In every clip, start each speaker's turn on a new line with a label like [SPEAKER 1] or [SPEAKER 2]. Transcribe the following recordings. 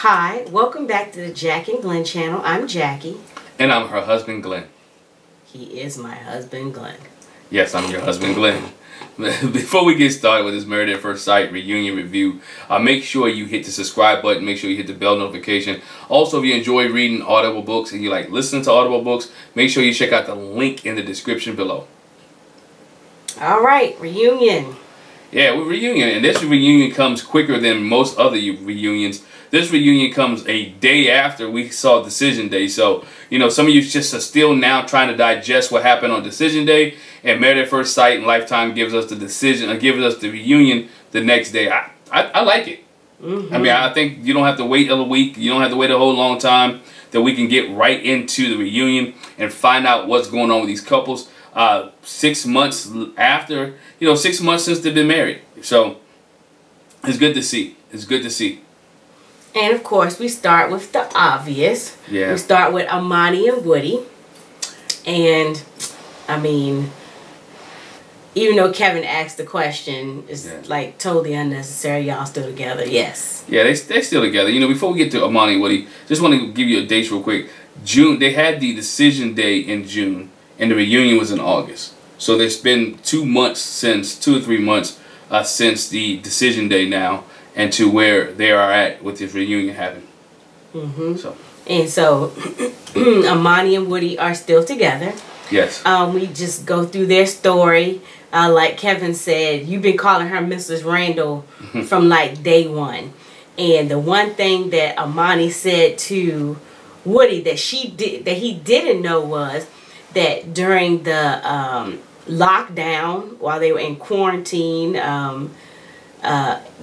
[SPEAKER 1] Hi, welcome back to the Jack and Glenn channel. I'm Jackie.
[SPEAKER 2] And I'm her husband, Glenn.
[SPEAKER 1] He is my husband, Glenn.
[SPEAKER 2] Yes, I'm your husband, Glenn. Before we get started with this Married at First Sight reunion review, make sure you hit the subscribe button. Make sure you hit the bell notification. Also, if you enjoy reading Audible books and you like listening to Audible books, make sure you check out the link in the description below.
[SPEAKER 1] All right, reunion.
[SPEAKER 2] Yeah, we're reunion, and this reunion comes quicker than most other reunions. This reunion comes a day after we saw Decision Day. So, you know, some of you just are still now trying to digest what happened on Decision Day. And Married at First Sight and Lifetime gives us the decision, gives us the reunion the next day. I like it. I mean, I think you don't have to wait a week. You don't have to wait a whole long time. That we can get right into the reunion and find out what's going on with these couples. 6 months after, 6 months since they've been married. So, it's good to see. It's good to see.
[SPEAKER 1] And of course, we start with the obvious.
[SPEAKER 2] Yeah.
[SPEAKER 1] We start with Amani and Woody. And, I mean, even though Kevin asked the question, it's like totally unnecessary. Y'all still together? Yes. Yeah,
[SPEAKER 2] they're still together. You know, before we get to Amani and Woody, just want to give you a date real quick. June, they had the Decision Day in June, and the reunion was in August. So there's been 2 months since, 2 or 3 months since the Decision Day now, and to where they are at with this reunion happening.
[SPEAKER 1] So Amani and Woody are still together.
[SPEAKER 2] Yes.
[SPEAKER 1] We just go through their story. Like Kevin said, you've been calling her Mrs. Randall from like day one. And the one thing that Amani said to Woody that he didn't know was that during the lockdown, while they were in quarantine,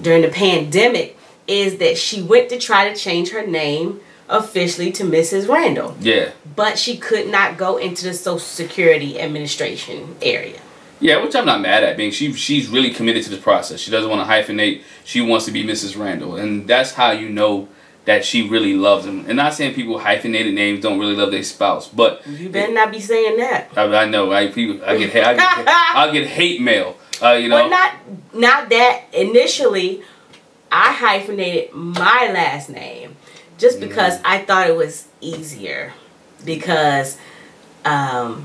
[SPEAKER 1] during the pandemic, is that she went to try to change her name officially to Mrs. Randall.
[SPEAKER 2] Yeah.
[SPEAKER 1] But she could not go into the Social Security Administration area.
[SPEAKER 2] Yeah, which I'm not mad at. Being she's really committed to this process. She doesn't want to hyphenate. She wants to be Mrs. Randall, and that's how you know that she really loves him. And not saying people with hyphenated names don't really love their spouse, but
[SPEAKER 1] you better not be saying that.
[SPEAKER 2] I know. I get hate mail.
[SPEAKER 1] Well, not that. Initially, I hyphenated my last name just because I thought it was easier. Because my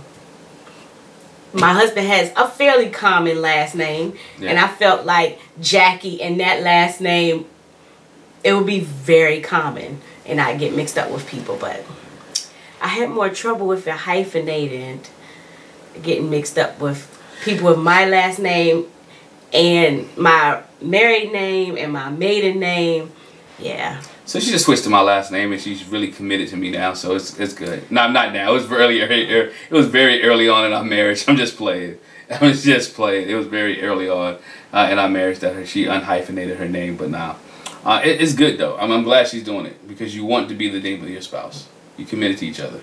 [SPEAKER 1] husband has a fairly common last name, and I felt like Jackie and that last name, it would be very common, and I'd get mixed up with people. But I had more trouble with it hyphenated, getting mixed up with people with my last name and my married name and my maiden name. Yeah. So
[SPEAKER 2] she just switched to my last name, and she's really committed to me now, so it's good. No, not now. It was very early on in our marriage. I'm just playing. I was just playing. It was very early on in our marriage that she unhyphenated her name, but now it's good though. I'm glad she's doing it because you want to be the name of your spouse. You committed to each other.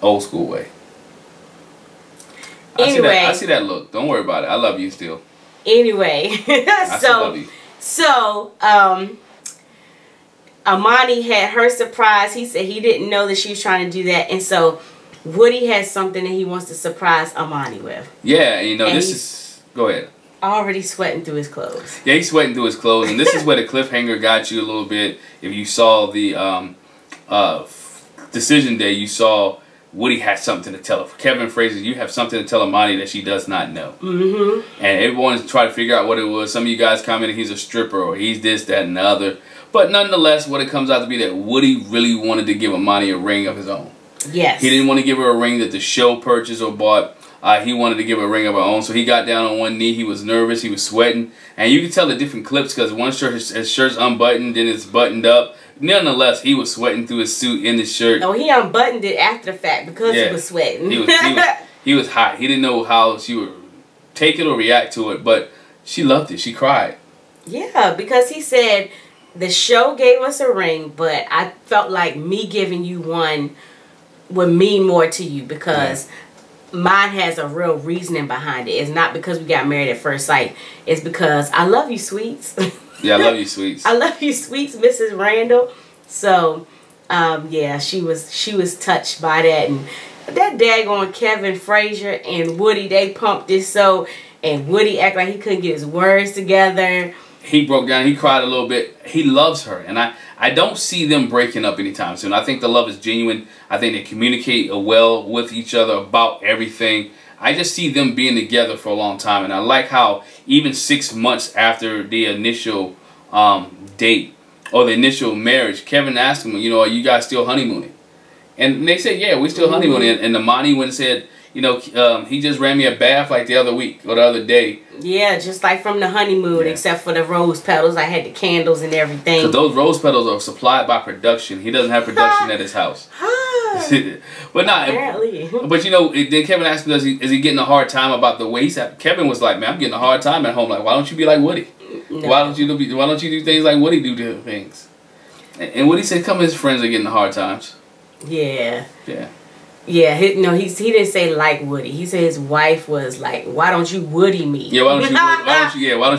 [SPEAKER 2] Old school way.
[SPEAKER 1] Anyway,
[SPEAKER 2] I see that look. Don't worry about it. I love you still.
[SPEAKER 1] Anyway,
[SPEAKER 2] I still love you.
[SPEAKER 1] So, Amani had her surprise. He said he didn't know that she was trying to do that. And so, Woody has something that he wants to surprise Amani with.
[SPEAKER 2] Yeah, this is... Go ahead.
[SPEAKER 1] Already sweating through his clothes.
[SPEAKER 2] Yeah, he's sweating through his clothes. And this is where the cliffhanger got you a little bit. If you saw the Decision Day, you saw Woody had something to tell her. For Kevin Fraser, you have something to tell Amani that she does not know. And everyone is trying to figure out what it was. Some of you guys commented he's a stripper or he's this, that, and the other. But nonetheless, what it comes out to be that Woody really wanted to give Amani a ring of his own.
[SPEAKER 1] Yes.
[SPEAKER 2] He didn't want to give her a ring that the show purchased or bought. He wanted to give her a ring of her own. So he got down on one knee. He was nervous. He was sweating. And you can tell the different clips because one shirt, his shirt's unbuttoned, then it's buttoned up. Nonetheless, he was sweating through his suit in his shirt.
[SPEAKER 1] Oh, he unbuttoned it after the fact because he was sweating.
[SPEAKER 2] He was hot. He didn't know how she would take it or react to it, but she loved it. She cried. Yeah,
[SPEAKER 1] because he said the show gave us a ring, but I felt like me giving you one would mean more to you because mine has a real reasoning behind it. It's not because we got married at first sight. It's because I love you, sweets.
[SPEAKER 2] Yeah, I love you, sweets.
[SPEAKER 1] I love you, sweets, Mrs. Randall. So, yeah, she was touched by that. And that daggone Kevin Fraser and Woody, they pumped this so, and Woody acted like he couldn't get his words together.
[SPEAKER 2] He broke down. He cried a little bit. He loves her, and I I don't see them breaking up anytime soon. I think the love is genuine. I think they communicate well with each other about everything. I just see them being together for a long time. And I like how even 6 months after the initial date or the initial marriage, Kevin asked him, you know, are you guys still honeymooning? And they said, yeah, we're still honeymooning. And Amani went and said, you know, he just ran me a bath like the other week or the other day.
[SPEAKER 1] Yeah, just like from the honeymoon, except for the rose petals. I had the candles and everything.
[SPEAKER 2] Because those rose petals are supplied by production. He doesn't have production at his house. But not apparently. But you know, then Kevin asked me, is he getting a hard time about the way he's at? Kevin was like, man, I'm getting a hard time at home. Like, why don't you be like Woody? No. Why don't you do things like Woody do things? And Woody said, come his friends are getting hard times.
[SPEAKER 1] Yeah.
[SPEAKER 2] Yeah.
[SPEAKER 1] Yeah, he didn't say like Woody. He said his wife was like, "Why don't you Woody me?"
[SPEAKER 2] Yeah, why don't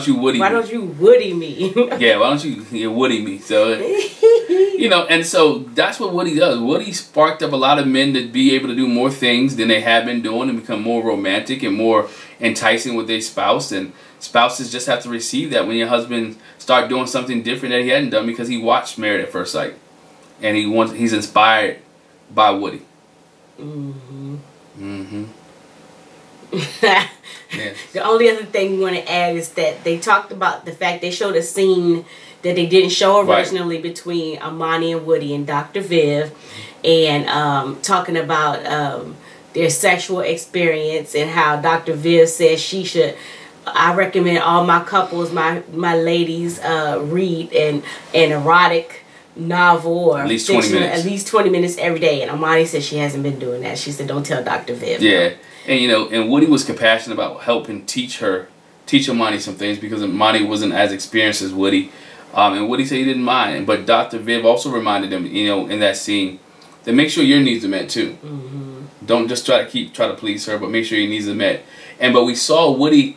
[SPEAKER 2] you Woody?
[SPEAKER 1] Why don't you Woody me?
[SPEAKER 2] Yeah, why don't you Woody me? So, you know, and so that's what Woody does. Woody sparked up a lot of men to be able to do more things than they have been doing and become more romantic and more enticing with their spouse. And spouses just have to receive that when your husband start doing something different that he hadn't done because he watched Married at First Sight, and he's inspired by Woody. Yes.
[SPEAKER 1] The only other thing we want to add is that they talked about the fact they showed a scene that they didn't show originally between Amani and Woody and Dr. Viv, and talking about their sexual experience and how Dr. Viv says she should. I recommend all my couples, my ladies, read an erotic novel or
[SPEAKER 2] at least 20 minutes.
[SPEAKER 1] At least 20 minutes every day. And Amani said she hasn't been doing that. She said, don't tell Dr. Viv.
[SPEAKER 2] Yeah. And you know, and Woody was compassionate about helping teach Amani some things because Amani wasn't as experienced as Woody. And Woody said he didn't mind. But Dr. Viv also reminded him, you know, in that scene, that make sure your needs are met too. Don't just try to please her, but make sure your needs are met. But we saw Woody,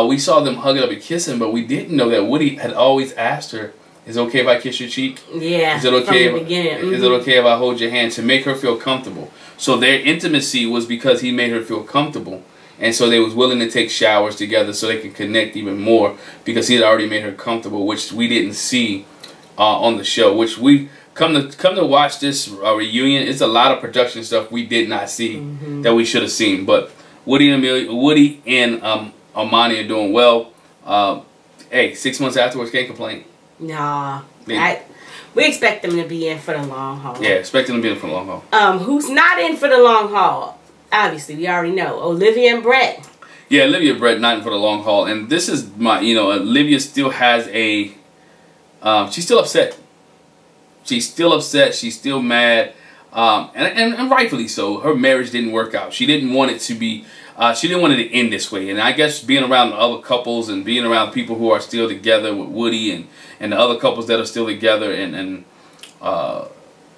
[SPEAKER 2] we saw them hugging up and kissing, but we didn't know that Woody had always asked her, is it okay if I kiss your cheek?
[SPEAKER 1] Yeah.
[SPEAKER 2] Is it okay? Is it okay if I hold your hand, to make her feel comfortable? So their intimacy was because he made her feel comfortable, and so they was willing to take showers together so they could connect even more because he had already made her comfortable, which we didn't see on the show. Which we come to watch this reunion. It's a lot of production stuff we did not see that we should have seen. But Woody and Amani are doing well. Hey, 6 months afterwards, can't complain.
[SPEAKER 1] Nah, we expect them to be in for the long haul.
[SPEAKER 2] Yeah, expect them to be in for the long haul.
[SPEAKER 1] Who's not in for the long haul? Obviously, we already know. Olivia and Brett.
[SPEAKER 2] Yeah, Olivia and Brett not in for the long haul. And this is my, you know, Olivia still has a, she's still upset. She's still upset. She's still mad. And rightfully so. Her marriage didn't work out. She didn't want it to be, she didn't want it to end this way. And I guess being around other couples and being around people who are still together with Woody and the other couples that are still together and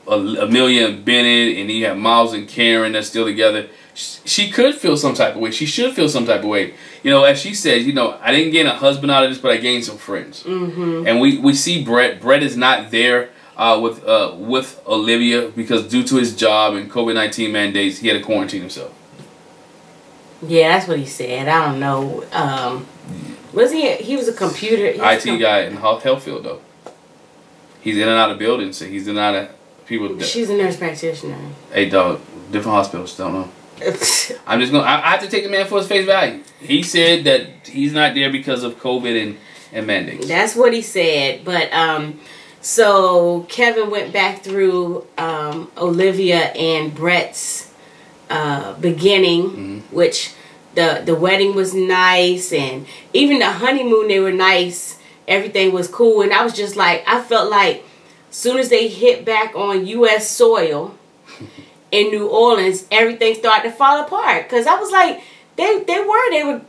[SPEAKER 2] Amelia and Bennett, and you have Miles and Karen that's still together, she could feel some type of way. She should feel some type of way. You know, as she said, you know, I didn't gain a husband out of this, but I gained some friends. And we see Brett. Brett is not there with Olivia because due to his job and COVID-19 mandates, he had to quarantine himself. Yeah,
[SPEAKER 1] that's what he said. I don't know. Was he was a computer
[SPEAKER 2] IT guy in the health field though. He's in and out of buildings, so he's in and out of people.
[SPEAKER 1] She's a nurse practitioner.
[SPEAKER 2] Hey dog, different hospitals, don't know. I'm just gonna. I have to take the man for his face value. He said that he's not there because of COVID and mandates.
[SPEAKER 1] That's what he said. But so Kevin went back through Olivia and Brett's beginning, which the wedding was nice, and even the honeymoon they were nice. Everything was cool, and I was just like, I felt like as soon as they hit back on U.S. soil in New Orleans, everything started to fall apart. Because I was like, they were.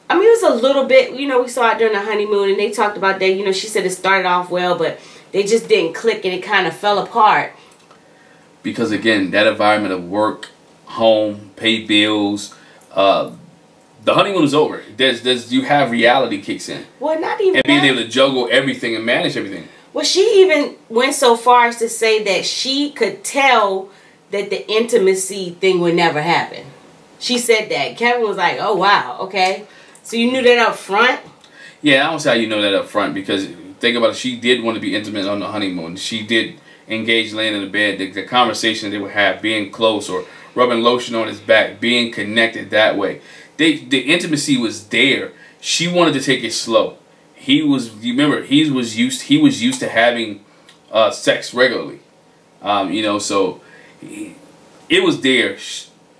[SPEAKER 1] I mean, it was a little bit, you know, we saw it during the honeymoon, and they talked about that. You know, she said it started off well, but they just didn't click, and it kind of fell apart.
[SPEAKER 2] Because again, that environment of work, home, pay bills, the honeymoon is over. You have reality kicks in.
[SPEAKER 1] Well, not even
[SPEAKER 2] and being able to juggle everything and manage everything.
[SPEAKER 1] Well, she even went so far as to say that she could tell that the intimacy thing would never happen. She said that. Kevin was like, "Oh wow, okay, so you knew that up front."
[SPEAKER 2] Yeah, I don't say how you know that up front because think about it, she did want to be intimate on the honeymoon. She did engage laying in the bed. The conversation they would have, being close or rubbing lotion on his back, being connected that way. The intimacy was there. She wanted to take it slow. He was, you remember, he was used to having sex regularly. You know, so it was there.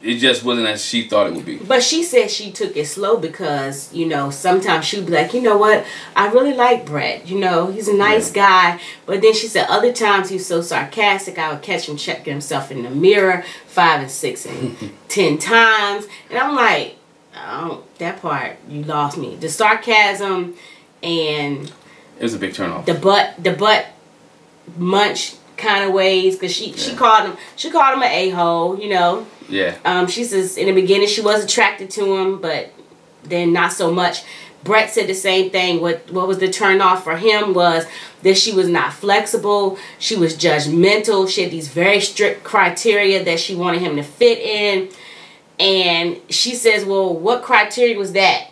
[SPEAKER 2] It just wasn't as she thought it would be.
[SPEAKER 1] But she said she took it slow because, you know, sometimes she'd be like, you know what, I really like Brett. You know, he's a nice guy. But then she said other times he's so sarcastic, I would catch him checking himself in the mirror 5 and 6 and 10 times. And I'm like, oh, that part, you lost me. The sarcasm and...
[SPEAKER 2] It was a big turnoff.
[SPEAKER 1] The butt munch kind of ways, because she called him an a-hole, you know.
[SPEAKER 2] Yeah.
[SPEAKER 1] She says in the beginning she was attracted to him, but then not so much. Brett said the same thing. What was the turn off for him was that she was not flexible. She was judgmental. She had these very strict criteria that she wanted him to fit in. And she says, well, what criteria was that?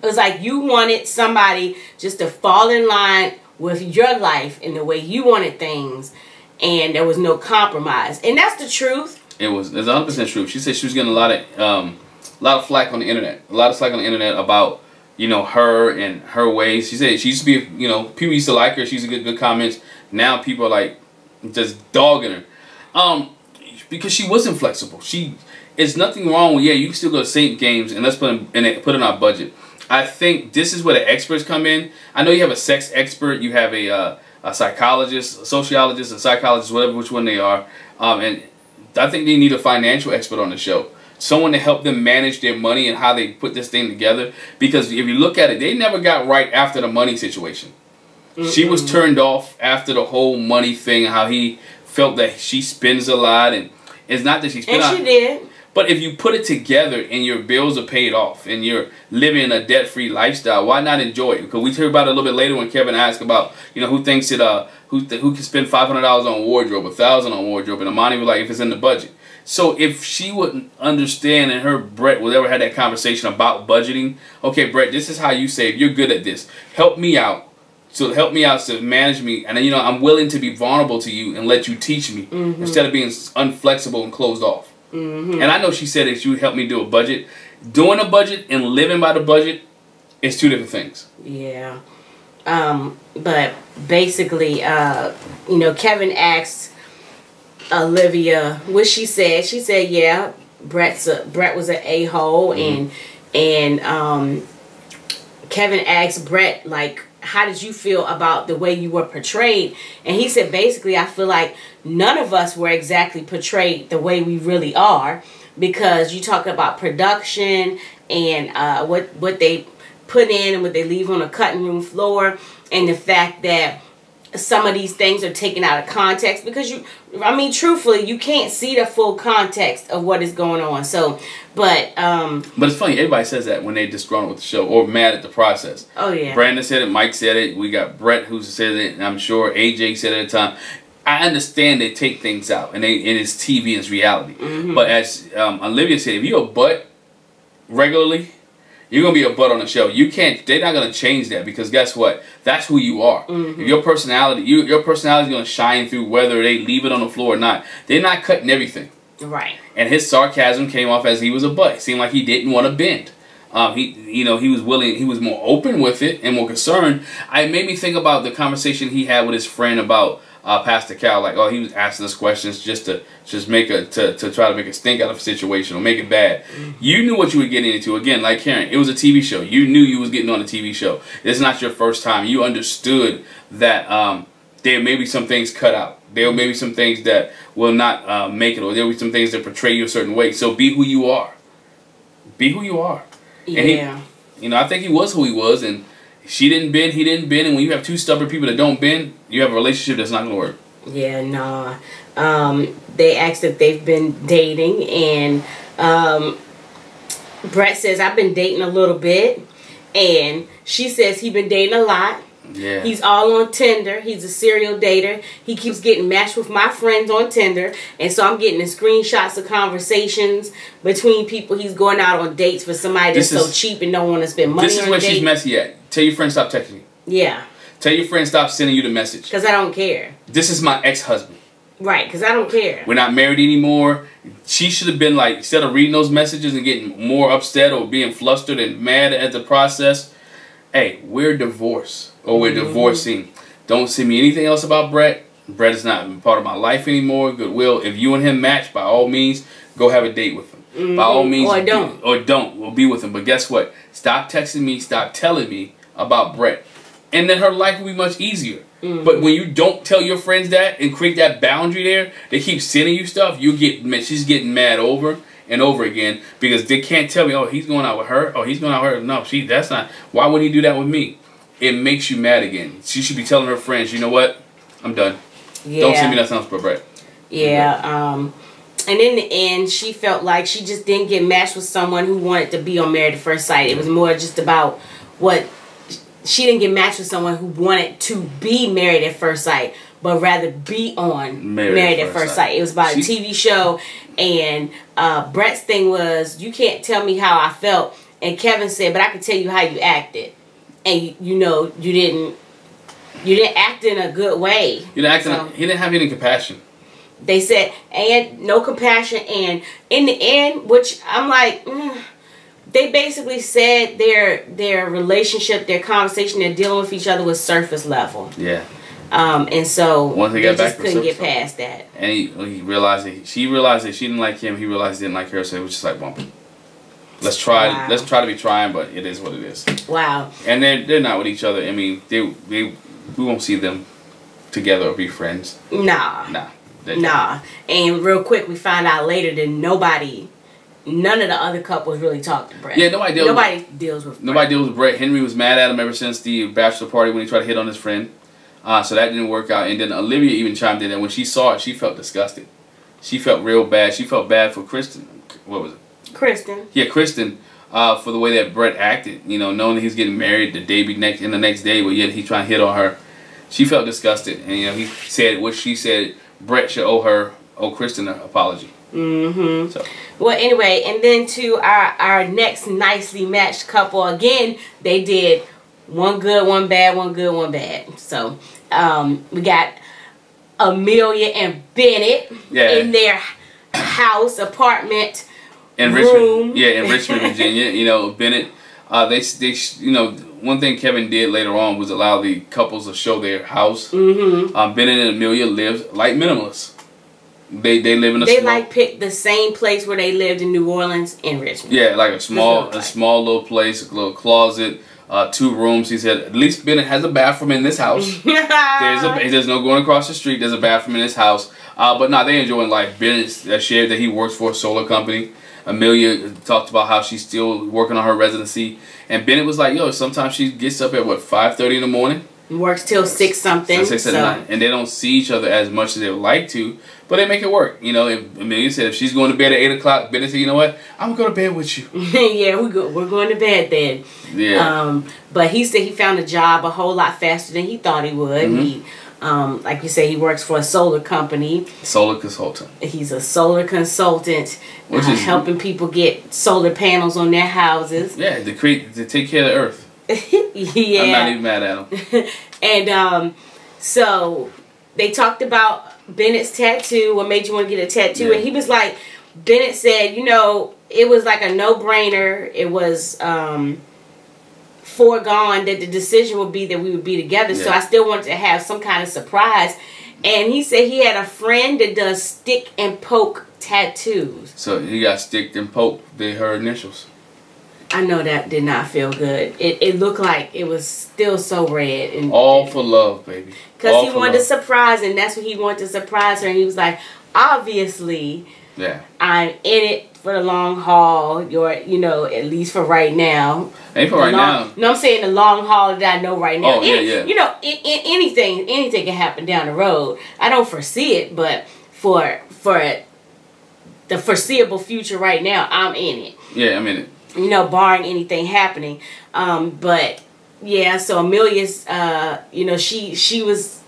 [SPEAKER 1] It was like you wanted somebody just to fall in line with your life and the way you wanted things, and there was no compromise. And that's the truth. It's
[SPEAKER 2] 100% true. She said she was getting a lot of flack on the internet. A lot of flack on the internet about, you know, her and her ways. She said she used to be, you know, people used to like her. She used to get good comments. Now people are like just dogging her. Because she wasn't flexible. It's nothing wrong with, yeah, you can still go to Saint games and let's put in our budget. I think this is where the experts come in. I know you have a sex expert, you have a psychologist, a sociologist, a psychologist, whatever, which one they are. And I think they need a financial expert on the show. Someone to help them manage their money and how they put this thing together. Because if you look at it, they never got right after the money situation. She was turned off after the whole money thing, how he felt that she spends a lot. And it's not that she spent a lot.
[SPEAKER 1] And she did.
[SPEAKER 2] But if you put it together and your bills are paid off and you're living a debt-free lifestyle, why not enjoy it? Because we hear about it a little bit later when Kevin asked about, you know, who thinks it, who can spend $500 on wardrobe, $1,000 on wardrobe, and Amani was like, if it's in the budget. So if she wouldn't understand and her Brett would ever had that conversation about budgeting, okay, Brett, this is how you save. You're good at this. Help me out. So help me out to manage me, and you know I'm willing to be vulnerable to you and let you teach me instead of being unflexible and closed off. And I know she said that she would help me do a budget. Doing a budget and living by the budget is two different things.
[SPEAKER 1] Yeah. But basically, you know, Kevin asked Olivia what she said. She said, yeah, Brett was an a-hole, and Kevin asked Brett, like, how did you feel about the way you were portrayed? And he said, basically, I feel like none of us were exactly portrayed the way we really are, because you talk about production and what they put in and what they leave on the cutting room floor, and the fact that some of these things are taken out of context, because I mean, truthfully, you can't see the full context of what is going on. So, but
[SPEAKER 2] it's funny, everybody says that when they disgruntled with the show or mad at the process.
[SPEAKER 1] Oh yeah.
[SPEAKER 2] Brandon said it, Mike said it, we got Brett who said it, and I'm sure AJ said it at the time. I understand they take things out, and it's TV and it's reality. But as Olivia said, if you're a butt regularly, you're going to be a butt on the show. You can't, they're not going to change that, because guess what? That's who you are. If your personality, your personality is going to shine through whether they leave it on the floor or not. They're not cutting everything.
[SPEAKER 1] Right.
[SPEAKER 2] And his sarcasm came off as he was a butt. It seemed like he didn't want to bend. He was willing, he was more open with it and more concerned. It made me think about the conversation he had with his friend about Pastor Cal, like, oh, he was asking us questions just to try to make a stink out of a situation or make it bad. You knew what you were getting into. Again, like Karen, it was a TV show. You knew you was getting on a TV show. It's not your first time. You understood that there may be some things cut out. There may be some things that will not make it, or there will be some things that portray you a certain way. So be who you are. Be who you are.
[SPEAKER 1] Yeah.
[SPEAKER 2] And he, you know, I think he was who he was, and she didn't bend, he didn't bend, and when you have two stubborn people that don't bend, you have a relationship that's not going to work.
[SPEAKER 1] Yeah, nah. They asked if they've been dating, and Brett says, I've been dating a little bit, and she says he's been dating a lot.
[SPEAKER 2] Yeah.
[SPEAKER 1] He's all on Tinder. He's a serial dater. He keeps getting matched with my friends on Tinder, and so I'm getting the screenshots of conversations between people. He's going out on dates with somebody that's so cheap and don't want to spend money on dates.
[SPEAKER 2] This is where she's messy at. Tell your friend stop texting you.
[SPEAKER 1] Yeah.
[SPEAKER 2] Tell your friend stop sending you the message.
[SPEAKER 1] Because I don't care.
[SPEAKER 2] This is my ex-husband.
[SPEAKER 1] Right, because I don't care.
[SPEAKER 2] We're not married anymore. She should have been like, instead of reading those messages and getting more upset or being flustered and mad at the process, hey, we're divorced or we're divorcing. Don't send me anything else about Brett. Brett is not part of my life anymore. Goodwill. If you and him match, by all means, go have a date with him. By all means,
[SPEAKER 1] or don't.
[SPEAKER 2] Or don't. We'll be with him. But guess what? Stop texting me. Stop telling me about Brett. And then her life will be much easier. But when you don't tell your friends that and create that boundary there, they keep sending you stuff, she's getting mad over and over again because they can't tell me, oh, he's going out with her. Oh, he's going out with her. No, that's not. Why would he do that with me? It makes you mad again. She should be telling her friends, you know what? I'm done. Yeah. Don't send me nothing else but Brett.
[SPEAKER 1] Yeah. And in the end, she felt like she just didn't get matched with someone who wanted to be on Married at First Sight. It was more just about what... She didn't get matched with someone who wanted to be Married at First Sight, but rather be on Married at First Sight. It was about a TV show, and Brett's thing was, you can't tell me how I felt. And Kevin said, but I can tell you how you acted. And you know, you didn't act in a good way.
[SPEAKER 2] He didn't have any compassion.
[SPEAKER 1] They said, and no compassion, and in the end, which I'm like, they basically said their relationship, their conversation, they're dealing with each other was surface level. Yeah. And so
[SPEAKER 2] once they
[SPEAKER 1] just couldn't get past that.
[SPEAKER 2] And he realized that she realized that she didn't like him. He realized he didn't like her. So it was just like, well, let's try. Wow. Let's try to be trying, but it is what it is. Wow. And they're not with each other. I mean, we won't see them together or be friends. Nah. Nah.
[SPEAKER 1] And real quick, we find out later that none of the other couples really talk to Brett.
[SPEAKER 2] Yeah, nobody deals with
[SPEAKER 1] Brett.
[SPEAKER 2] Henry was mad at him ever since the bachelor party when he tried to hit on his friend. So that didn't work out. And then Olivia even chimed in, and when she saw it, she felt disgusted. She felt real bad. She felt bad for Kristen. What was it?
[SPEAKER 1] Kristen.
[SPEAKER 2] Yeah, Kristen. For the way that Brett acted. You know, knowing that he's getting married the next day, but yet he trying to hit on her. She felt disgusted. And, you know, he said what she said, Brett should owe Kristen an apology.
[SPEAKER 1] So. Well, anyway, and then to our next nicely matched couple, again, they did one good, one bad, one good, one bad. So we got Amelia and Bennett in their house, apartment,
[SPEAKER 2] in
[SPEAKER 1] room.
[SPEAKER 2] Richmond, in Richmond, Virginia. You know, Bennett. They you know, one thing Kevin did later on was allow the couples to show their house. Bennett and Amelia lived like minimalists. They live in
[SPEAKER 1] picked the same place where they lived in New Orleans in Richmond.
[SPEAKER 2] Yeah, like a small little place, a little closet, 2 rooms. He said at least Bennett has a bathroom in this house. There's no going across the street. There's a bathroom in this house. But no, they enjoying life. Bennett shared that he works for a solar company. Amelia talked about how she's still working on her residency, and Bennett was like, "Yo, sometimes she gets up at 5:30 in the morning."
[SPEAKER 1] Works till 6 something.
[SPEAKER 2] 6 at night, and they don't see each other as much as they would like to, but they make it work. You know, Amelia said if she's going to bed at 8 o'clock, Bennett said, "You know what? I'm gonna go to bed with you."
[SPEAKER 1] Yeah, we're going to bed then. Yeah. But he said he found a job a whole lot faster than he thought he would. He, like you say, he works for a solar company.
[SPEAKER 2] Solar consultant.
[SPEAKER 1] He's a solar consultant, which is helping people get solar panels on their houses.
[SPEAKER 2] Yeah, to take care of the earth. Yeah. I'm not even mad at him.
[SPEAKER 1] And so they talked about Bennett's tattoo. What made you want to get a tattoo? Yeah. And he was like, Bennett said, you know, it was like a no-brainer. It was foregone that the decision would be that we would be together. Yeah. So I still wanted to have some kind of surprise. And he said he had a friend that does stick and poke tattoos.
[SPEAKER 2] So he got sticked and poked. They her initials.
[SPEAKER 1] I know that did not feel good. It looked like it was still so red. And
[SPEAKER 2] all for love, baby.
[SPEAKER 1] Because he wanted to surprise, and that's what he wanted to surprise her. And he was like, obviously, I'm in it for the long haul. You know, at least for right now.
[SPEAKER 2] Ain't for right now.
[SPEAKER 1] No, I'm saying the long haul that I know right now.
[SPEAKER 2] Oh, yeah.
[SPEAKER 1] You know, anything can happen down the road. I don't foresee it, but for the foreseeable future right now, I'm in it.
[SPEAKER 2] Yeah, I'm in it.
[SPEAKER 1] You know, barring anything happening. But yeah, so Amelia's, you know, she was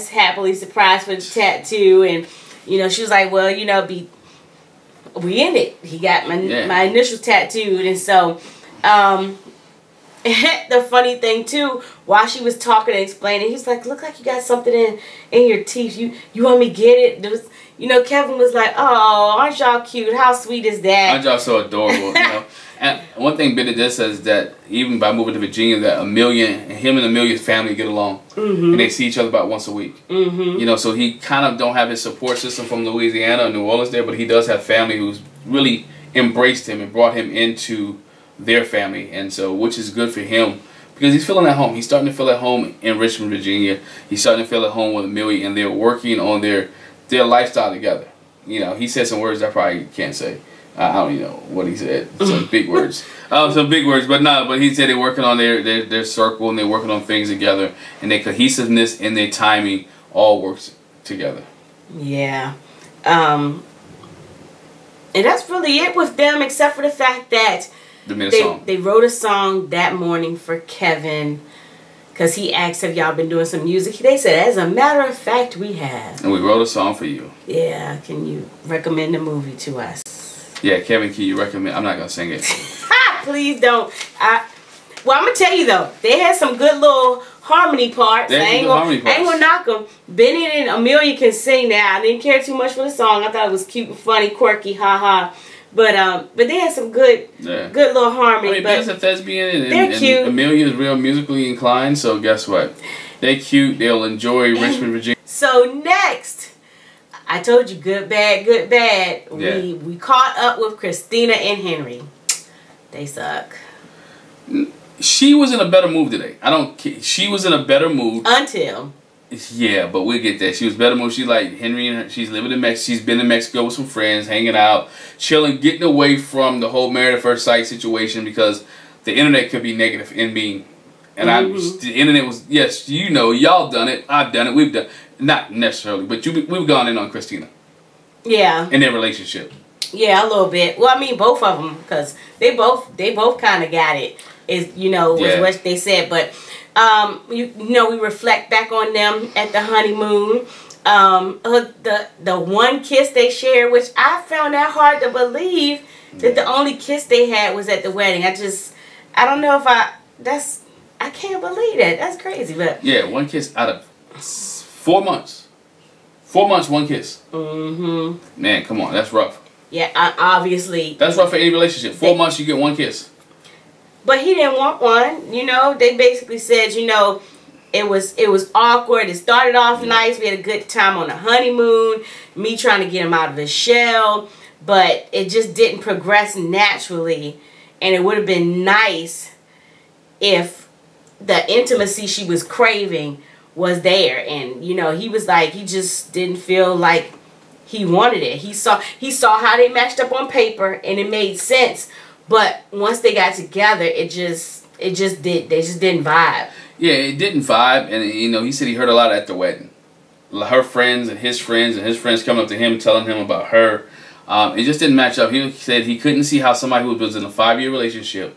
[SPEAKER 1] happily surprised for the tattoo, and you know, she was like, well, you know, we in it. He got my initials tattooed, and so the funny thing too, while she was talking and explaining, he's like, "Look like you got something in your teeth. You want me to get it?" There was, you know, Kevin was like, "Oh, aren't y'all cute? How sweet is that?
[SPEAKER 2] Aren't y'all so adorable?" You know. And one thing Bennett does says that even by moving to Virginia, that him and Amelia's family get along, and they see each other about once a week. You know, so he kind of don't have his support system from Louisiana or New Orleans there, but he does have family who's really embraced him and brought him into their family, and so which is good for him because he's feeling at home. He's starting to feel at home in Richmond, Virginia. He's starting to feel at home with Amelia, and they're working on their lifestyle together. You know, he said some words I probably can't say. I don't even know what he said. Some big words. Some big words, but no. But he said they're working on their circle and they're working on things together, and their cohesiveness and their timing all works together.
[SPEAKER 1] Yeah. And that's really it with them, except for the fact that they wrote a song that morning for Kevin. Because he asked, have y'all been doing some music? They said, as a matter of fact, we have.
[SPEAKER 2] And we wrote a song for you.
[SPEAKER 1] Yeah. Can you recommend a movie to us?
[SPEAKER 2] Yeah, Kevin, can you recommend? I'm not going to sing it.
[SPEAKER 1] Please don't. Well, I'm going to tell you, though. They had some good little harmony parts. I ain't going to knock them. Bennett and Amelia can sing now. I didn't care too much for the song. I thought it was cute and funny, quirky, ha-ha. But they had some good little harmony.
[SPEAKER 2] I mean, Bennett's a thespian,
[SPEAKER 1] they're cute.
[SPEAKER 2] And Amelia is real musically inclined, so guess what? They're cute. They'll enjoy Richmond, Virginia.
[SPEAKER 1] So next, I told you, good, bad, good, bad. Yeah. We caught up with Christina and Henry. They suck.
[SPEAKER 2] She was in a better mood today. She was in a better mood.
[SPEAKER 1] Until.
[SPEAKER 2] Yeah, but we'll get that. She was better mood. She like Henry and she's living in Mexico. She's been in Mexico with some friends, hanging out, chilling, getting away from the whole Married at First Sight situation because the internet could be negative in being. And the internet was, yes, you know, y'all done it. I've done it. We've done, not necessarily, but we've gone in on Christina.
[SPEAKER 1] Yeah.
[SPEAKER 2] In their relationship.
[SPEAKER 1] Yeah, a little bit. Well, I mean, both of them, because they both kind of got it. Is was what they said, but you know, we reflect back on them at the honeymoon. The one kiss they shared, which I found that hard to believe that the only kiss they had was at the wedding. I don't know if I can't believe that. That's crazy, but
[SPEAKER 2] yeah, one kiss out of 4 months. 4 months, one kiss. Man, come on, that's rough.
[SPEAKER 1] Yeah, obviously.
[SPEAKER 2] That's rough for any relationship. 4 months, you get one kiss.
[SPEAKER 1] But he didn't want one. You know, they basically said, you know, it was awkward. It started off nice. We had a good time on the honeymoon. Me trying to get him out of his shell, but it just didn't progress naturally. And it would have been nice if the intimacy she was craving was there. And you know, he was like, he just didn't feel like he wanted it. He saw how they matched up on paper, and it made sense. But once they got together, they just didn't vibe.
[SPEAKER 2] Yeah, it didn't vibe, and you know, he said he heard a lot at the wedding. Her friends and his friends coming up to him, telling him about her. It just didn't match up. He said he couldn't see how somebody who was in a 5-year relationship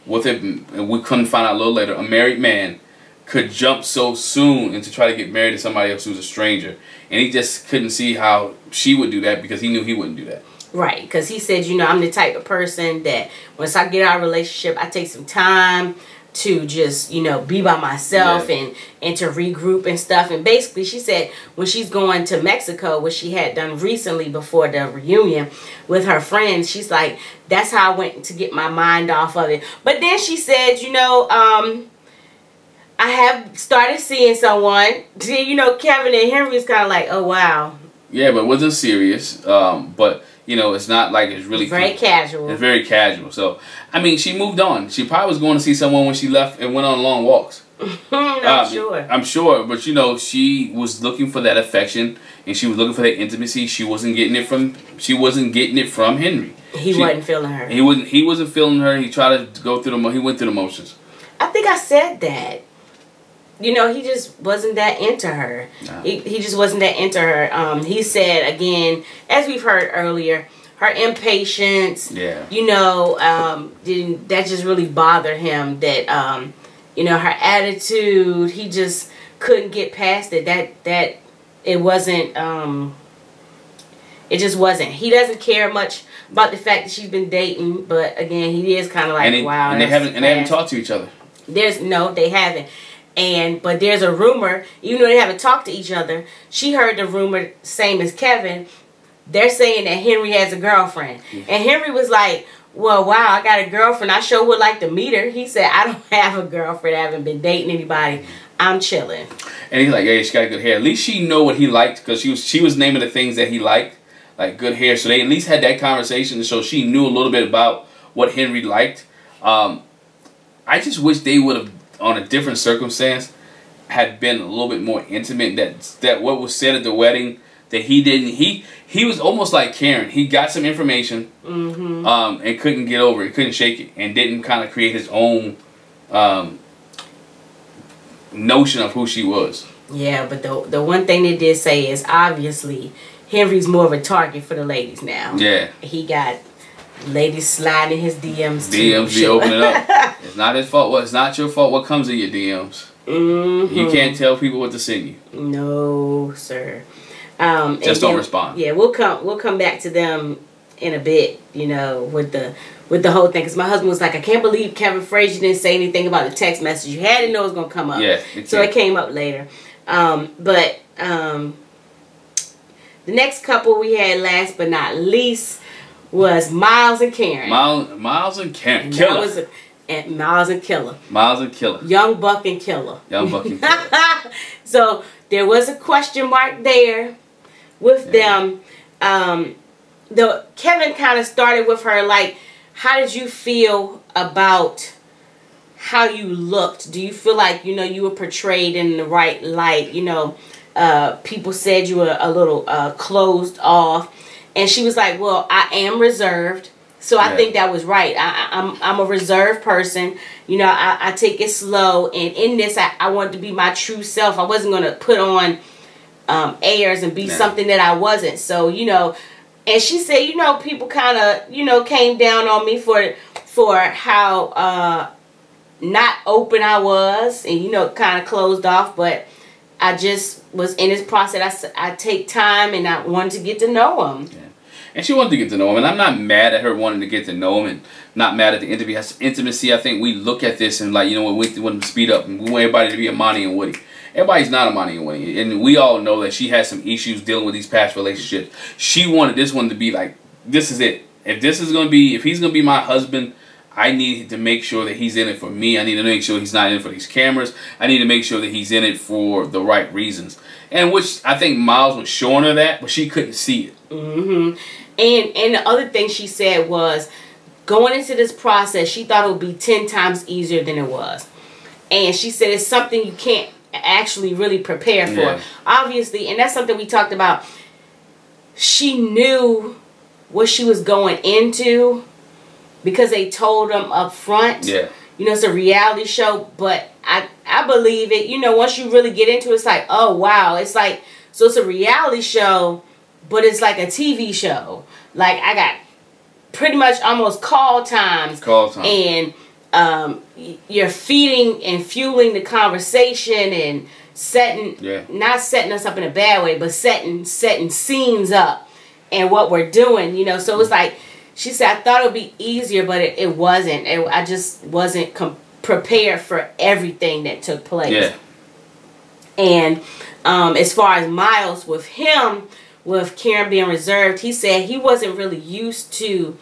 [SPEAKER 2] with it, and we couldn't find out a little later, a married man, could jump so soon and to try to get married to somebody else who's a stranger. And he just couldn't see how she would do that because he knew he wouldn't do that.
[SPEAKER 1] Right, because he said, you know, I'm the type of person that once I get out of a relationship, I take some time to just, you know, be by myself and to regroup and stuff. And basically, she said when she's going to Mexico, which she had done recently before the reunion with her friends, she's like, that's how I went to get my mind off of it. But then she said, you know, I have started seeing someone. See, you know, Kevin and Henry's kind of like, oh, wow.
[SPEAKER 2] Yeah, but it wasn't serious. But, you know, it's not like it's really...
[SPEAKER 1] Very casual.
[SPEAKER 2] It's very casual. So, I mean, she moved on. She probably was going to see someone when she left and went on long walks.
[SPEAKER 1] I'm sure.
[SPEAKER 2] I'm sure. But, you know, she was looking for that affection and she was looking for that intimacy. She wasn't getting it from... She wasn't getting it from Henry.
[SPEAKER 1] He wasn't feeling her.
[SPEAKER 2] He wasn't feeling her. He tried to go through he went through the motions.
[SPEAKER 1] I think I said that. You know, he just wasn't that into her.
[SPEAKER 2] No.
[SPEAKER 1] He just wasn't that into her. He said, again, as we've heard earlier, her impatience, you know, that just really bothered him. That, you know, her attitude, he just couldn't get past it. That it wasn't, it just wasn't. He doesn't care much about the fact that she's been dating, but again, he is kind of like, wow.
[SPEAKER 2] And they haven't talked to each other.
[SPEAKER 1] No, they haven't. But there's a rumor, even though they haven't talked to each other, she heard the rumor, same as Kevin. They're saying that Henry has a girlfriend. And Henry was like, well, wow, I got a girlfriend. I sure would like to meet her. He said, I don't have a girlfriend. I haven't been dating anybody. I'm chilling.
[SPEAKER 2] And he's like, hey, she got good hair. At least she know what he liked, because she was naming the things that he liked, like good hair. So they at least had that conversation, so she knew a little bit about what Henry liked. I just wish they would have, on a different circumstance, had been a little bit more intimate. That what was said at the wedding, that he didn't, he was almost like Karen. He got some information, and couldn't get over it, couldn't shake it, and didn't kind of create his own notion of who she was.
[SPEAKER 1] Yeah, but the one thing they did say is, obviously Henry's more of a target for the ladies now. Yeah, he got ladies sliding his DMs.
[SPEAKER 2] DMs be opening up. It's not his fault. Well, it's not your fault what comes in your DMs. You can't tell people what to send you.
[SPEAKER 1] No, sir.
[SPEAKER 2] Just don't respond.
[SPEAKER 1] Yeah, we'll come back to them in a bit. You know, with the whole thing, because my husband was like, I can't believe Kevin Frazier didn't say anything about the text message. You had to know it was gonna come up. Yeah, so it came up later. But the next couple we had, last but not least, was Miles and Karen.
[SPEAKER 2] Miles and Karen. Killer.
[SPEAKER 1] Miles and Killer.
[SPEAKER 2] Miles and Killer.
[SPEAKER 1] Young Buck and Killer.
[SPEAKER 2] Young Buck and Killer.
[SPEAKER 1] So there was a question mark there with them. Kevin kind of started with her like, how did you feel about how you looked? Do you feel like, you know, you were portrayed in the right light? You know, people said you were a little closed off. And she was like, well, I am reserved. So I think that was right. I'm a reserved person. You know, I take it slow. And in this, I wanted to be my true self. I wasn't going to put on airs and be something that I wasn't. So, you know, and she said, you know, people kind of, you know, came down on me for how not open I was. And, you know, kind of closed off. But I just was in this process. I take time, and I wanted to get to know him. Yeah.
[SPEAKER 2] And she wanted to get to know him, and I'm not mad at her wanting to get to know him, and not mad at the intimacy. I think we look at this and like, you know what, we want to speed up, and we want everybody to be Amani and Woody. Everybody's not Amani and Woody, and we all know that she has some issues dealing with these past relationships. She wanted this one to be like, this is it. If he's gonna be my husband, I need to make sure that he's in it for me. I need to make sure he's not in it for these cameras. I need to make sure that he's in it for the right reasons. And which I think Miles was showing her that, but she couldn't see it.
[SPEAKER 1] And the other thing she said was, going into this process, she thought it would be 10 times easier than it was. And she said it's something you can't actually really prepare for. Yeah. Obviously, and that's something we talked about. She knew what she was going into because they told them up front. Yeah. You know, it's a reality show, but I believe it. You know, once you really get into it, it's like, oh, wow. It's like, so it's a reality show, but it's like a TV show. Like, I got pretty much almost call times. And you're feeding and fueling the conversation and not setting us up in a bad way, but setting scenes up and what we're doing, you know. So it's like, she said, I thought it would be easier, but it wasn't. I just wasn't prepared for everything that took place. Yeah. And as far as Miles, with Karen being reserved, he said he wasn't really used to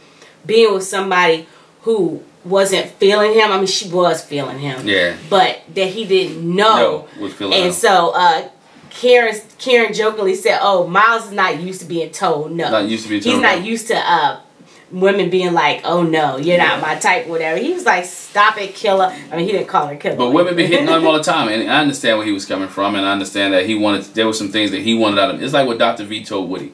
[SPEAKER 1] being with somebody who wasn't feeling him. I mean, she was feeling him. Yeah. But that he didn't know. Was feeling him. So Karen jokingly said, oh, Miles is not used to being told no. Not used to being told He's not used to women being like, oh no, you're not my type, whatever. He was like, stop it, killer. I mean, he didn't call her killer.
[SPEAKER 2] But women be hitting on him all the time, and I understand where he was coming from, and I understand that there were some things that he wanted out of him. It's like what Dr. V told Woody.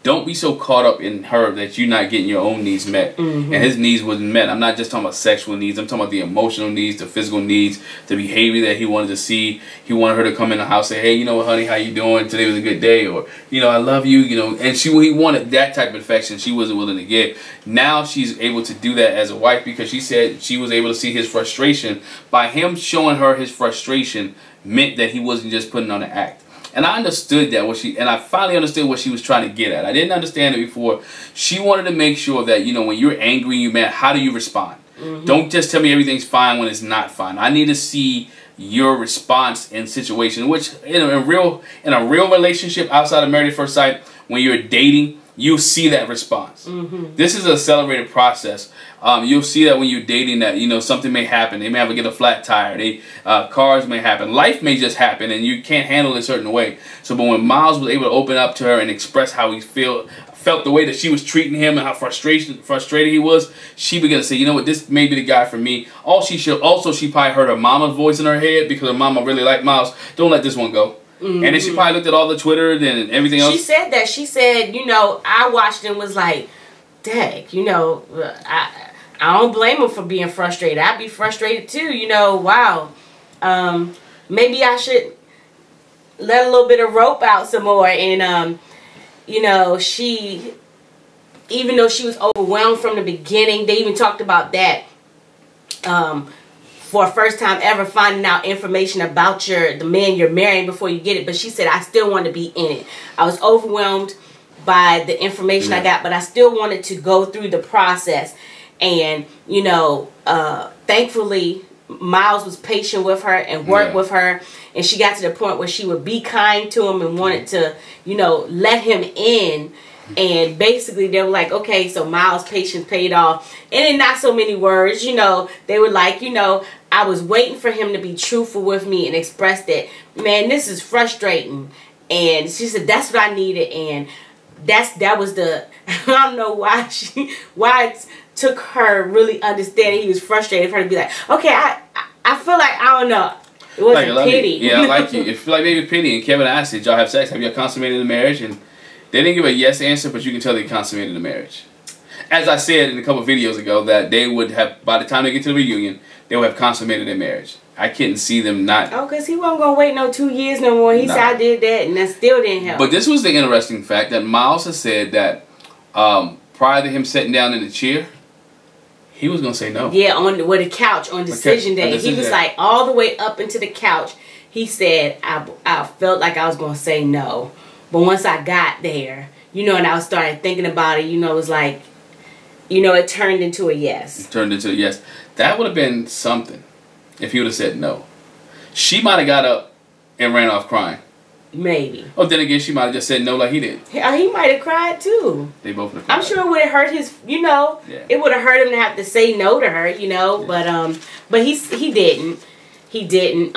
[SPEAKER 2] Don't be so caught up in her that you're not getting your own needs met. And his needs wasn't met. I'm not just talking about sexual needs. I'm talking about the emotional needs, the physical needs, the behavior that he wanted to see. He wanted her to come in the house and say, hey, you know what, honey, how you doing? Today was a good day. Or, you know, I love you, you know. And he wanted that type of affection she wasn't willing to give. Now she's able to do that as a wife because she said she was able to see his frustration. By him showing her his frustration meant that he wasn't just putting on an act. And I understood that, and I finally understood what she was trying to get at. I didn't understand it before. She wanted to make sure that, you know, when you're angry, you're mad, how do you respond? Don't just tell me everything's fine when it's not fine. I need to see your response in situation, which in a real relationship outside of Married at First Sight, when you're dating, you'll see that response. This is a celebrated process. You'll see that when you're dating, that something may happen. They may have to get a flat tire. Cars may happen. Life may just happen, and you can't handle it a certain way. So, but when Miles was able to open up to her and express how he felt the way that she was treating him and how frustrated he was, she began to say, you know what, this may be the guy for me. She probably heard her mama's voice in her head, because her mama really liked Miles. Don't let this one go. And then she probably looked at all the Twitter and everything else.
[SPEAKER 1] She said that. She said, I watched and was like, dang, I don't blame him for being frustrated. I'd be frustrated too, wow. Maybe I should let a little bit of rope out some more. And, she, even though she was overwhelmed from the beginning, they even talked about that. For a first time ever finding out information about the man you're marrying before you get it. But she said, I still wanted to be in it. I was overwhelmed by the information I got, but I still wanted to go through the process. And, thankfully, Miles was patient with her and worked with her. And she got to the point where she would be kind to him and wanted to, let him in. And basically they were like, okay, so Miles' patience paid off. And in not so many words, they were like, I was waiting for him to be truthful with me and express that, man, this is frustrating. And she said, that's what I needed. And that was I don't know why it took her really understanding he was frustrated for her to be like, okay, I feel like, I don't know. It wasn't like, pity.
[SPEAKER 2] Yeah, I like you. It feel like maybe pity. And Kevin asked, did y'all have sex? Have y'all consummated the marriage? And they didn't give a yes answer, but you can tell they consummated the marriage. As I said in a couple of videos ago, that they would have, by the time they get to the reunion, they would have consummated their marriage. I couldn't see them not.
[SPEAKER 1] Oh, because he wasn't going to wait no 2 years no more. He said, I did that, and that still didn't help.
[SPEAKER 2] But this was the interesting fact that Miles has said that prior to him sitting down in the chair, he was going to say no.
[SPEAKER 1] Yeah, on the couch on decision day. He was like all the way up into the couch. He said, I felt like I was going to say no. But once I got there, and I started thinking about it, it was like, it turned into a yes. It
[SPEAKER 2] turned into a yes. That would have been something if he would have said no. She might have got up and ran off crying.
[SPEAKER 1] Maybe.
[SPEAKER 2] Oh, then again, she might have just said no like he did.
[SPEAKER 1] He might have cried too.
[SPEAKER 2] They both would have cried.
[SPEAKER 1] I'm sure it would have hurt his, it would have hurt him to have to say no to her, but he didn't. He didn't.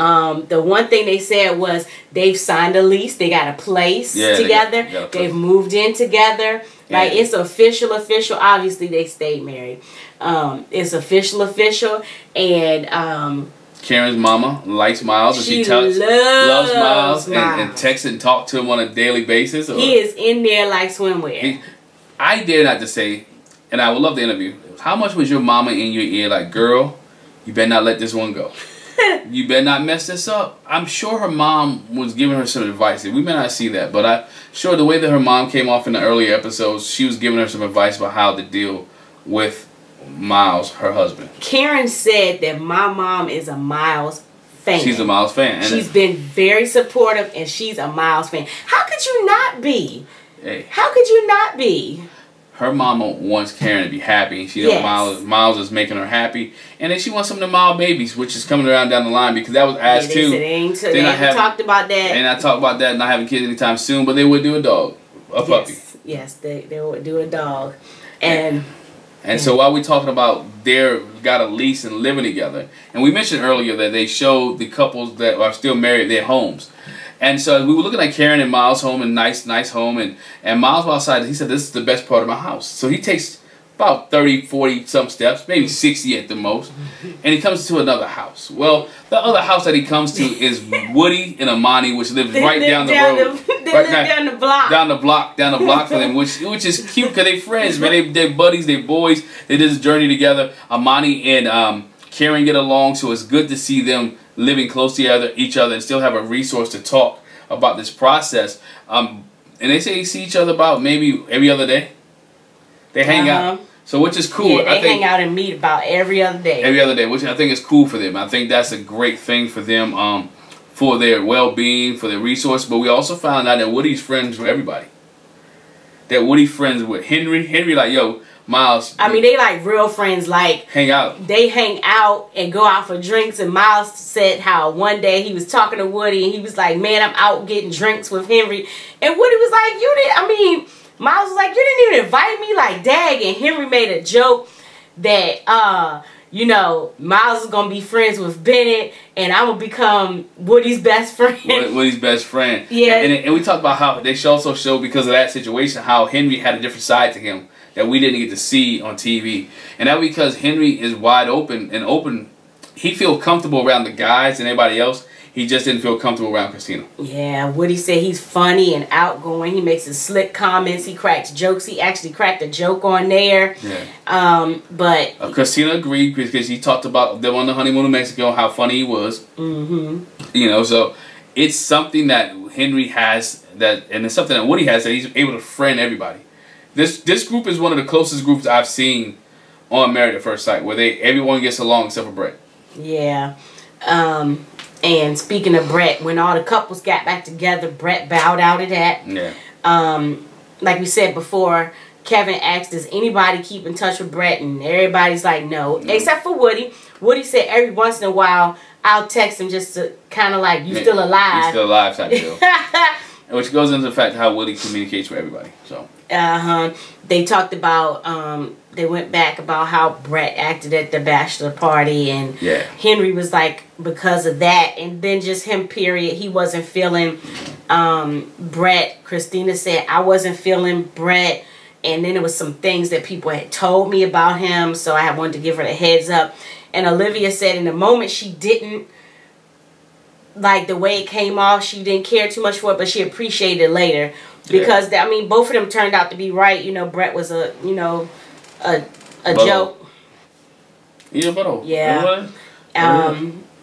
[SPEAKER 1] The one thing they said was they've signed a lease. They got a place together. They've moved in together. Like, it's official. Obviously, they stayed married. It's official. And
[SPEAKER 2] Karen's mama likes Miles. And she loves Miles and texts and talks to him on a daily basis.
[SPEAKER 1] He is in there like swimwear.
[SPEAKER 2] I dare not to say, and I would love the interview, how much was your mama in your ear like, girl, you better not let this one go. You better not mess this up. I'm sure her mom was giving her some advice. We may not see that, but I'm sure the way that her mom came off in the earlier episodes, she was giving her some advice about how to deal with Miles, her husband.
[SPEAKER 1] Karen said that my mom is a Miles fan.
[SPEAKER 2] She's a Miles fan.
[SPEAKER 1] She's been very supportive, and she's a Miles fan. How could you not be?
[SPEAKER 2] Hey.
[SPEAKER 1] How could you not be?
[SPEAKER 2] Her mama wants Karen to be happy. She knows Miles is making her happy. And then she wants some of the Miles babies, which is coming around down the line, because that was asked too.
[SPEAKER 1] They talked about that.
[SPEAKER 2] And I talked about that, not having kids anytime soon, but they would do a dog. A puppy.
[SPEAKER 1] Yes, they would do a dog.
[SPEAKER 2] And so while we're talking about they're got a lease and living together, and we mentioned earlier that they showed the couples that are still married their homes. And so we were looking at Karen and Miles' home, and nice home, and Miles was outside. He said, this is the best part of my house. So he takes about 30, 40 some steps, maybe 60 at the most, and he comes to another house. Well, the other house that he comes to is Woody and Amani, which lives right down the road.
[SPEAKER 1] They live down the block.
[SPEAKER 2] Down the block for them, which is cute because they friends, man. They're buddies, they're boys. They did this journey together. Amani and Karen get along, so it's good to see them living close to each other and still have a resource to talk about this process. And they say they see each other about maybe every other day. They hang out. So which is cool.
[SPEAKER 1] Yeah, they hang out and meet about every other day.
[SPEAKER 2] Every other day, which I think is cool for them. I think that's a great thing for them, for their well-being, for their resource. But we also found out that Woody's friends with everybody. That Woody's friends with Henry. Henry like, yo, Miles.
[SPEAKER 1] I mean, they like real friends. Like
[SPEAKER 2] hang out.
[SPEAKER 1] They hang out and go out for drinks. And Miles said how one day he was talking to Woody and he was like, "Man, I'm out getting drinks with Henry." And Woody was like, "You didn't." I mean, Miles was like, "You didn't even invite me." Like, dag. And Henry made a joke that you know, Miles is gonna be friends with Bennett, and I'm gonna become Woody's best friend.
[SPEAKER 2] Woody's best friend.
[SPEAKER 1] Yeah.
[SPEAKER 2] And we talked about how they also showed, because of that situation, how Henry had a different side to him that we didn't get to see on TV. And that because Henry is wide open and open, he feels comfortable around the guys and everybody else. He just didn't feel comfortable around Christina. Yeah,
[SPEAKER 1] Woody said he's funny and outgoing. He makes his slick comments. He cracks jokes. He actually cracked a joke on there.
[SPEAKER 2] Yeah.
[SPEAKER 1] But
[SPEAKER 2] Christina agreed because he talked about them on the honeymoon in Mexico, how funny he was.
[SPEAKER 1] Mm-hmm.
[SPEAKER 2] You know, so it's something that Henry has and it's something that Woody has, that he's able to friend everybody. This group is one of the closest groups I've seen on Married at First Sight, where everyone gets along except for Brett.
[SPEAKER 1] Yeah. And speaking of Brett, when all the couples got back together, Brett bowed out of that.
[SPEAKER 2] Yeah.
[SPEAKER 1] Like we said before, Kevin asked, "Does anybody keep in touch with Brett?" And everybody's like, no. Except for Woody. Woody said every once in a while, I'll text him just to kind of like, "You still alive?"
[SPEAKER 2] You still alive type deal. Which goes into the fact how Woody communicates with everybody. So.
[SPEAKER 1] They talked about, they went back about how Brett acted at the bachelor party, and Henry was like, because of that, and then just him, period, he wasn't feeling Brett. Christina said, "I wasn't feeling Brett," and then there was some things that people had told me about him, so I wanted to give her the heads up. And Olivia said in the moment she didn't like the way it came off, she didn't care too much for it, but she appreciated it later. Because, I mean, both of them turned out to be right. You know, Brett was a joke.
[SPEAKER 2] Yeah.